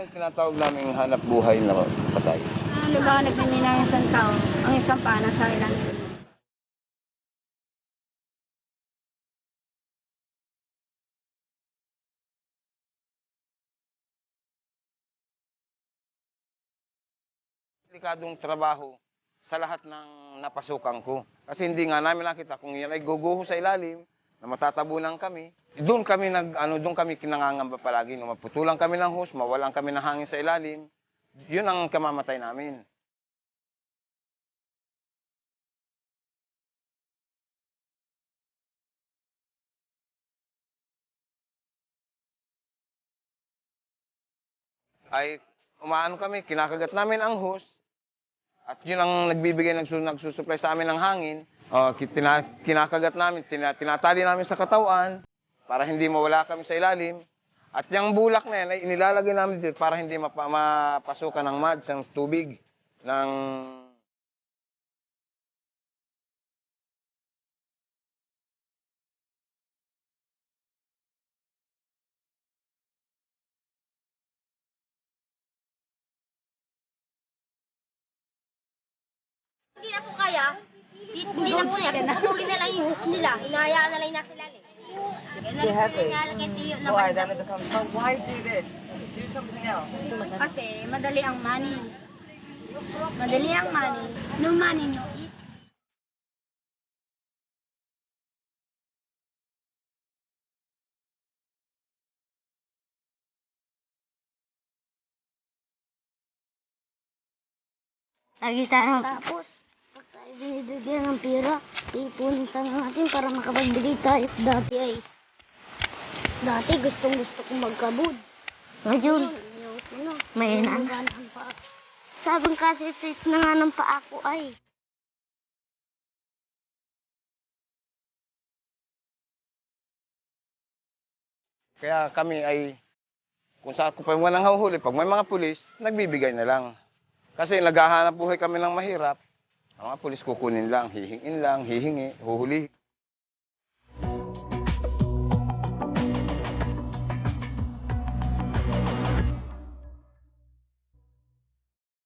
ay tinatawag naming hanap buhay na patay. Halimbawa, nagmimina ang isang tao, ang isang pa nasa ilang. Delikadong trabaho sa lahat ng napasukan ko. Kasi hindi nga namin nakita kung yan ay guguho sa ilalim, na matatabunan kami. Doon kami kinangangamba palagi. Nung maputulan kami ng hose, mawalan kami ng hangin sa ilalim, yun ang kamamatay namin. Ay, umaano kami, kinakagat namin ang hose, at yun ang nagbibigay, nagsusupply sa amin ng hangin. Kinakagat namin, tinatali namin sa katawan para hindi mawala kami sa ilalim. At yung bulak na yan ay inilalagay namin dito para hindi mapasukan ng mud, ng tubig, ng... Hindi na po kaya, hindi na po niya, pupuli na lang yung hook nila, hinahayaan na lang yung nasa ilalim. You have it. Why? That becomes. But why do this? Do something else. Kasi madali ang money. Madali ang money. No money, no eat. Lagi tayo. Tapos, pag tayo binibigyan ng pera, ipunin sana natin para makapagbigay tayo. Dati gustong-gusto kong magkabud. Ngayon, may naan. Sabang kasi na nga ng paa ko ay. Kaya kami ay, kung saan ko pa walang huli, pag may mga pulis, nagbibigay na lang. Kasi naghahanap buhay kami ng mahirap, ang mga pulis kukunin lang, hihingin lang, hihingi, huhuli.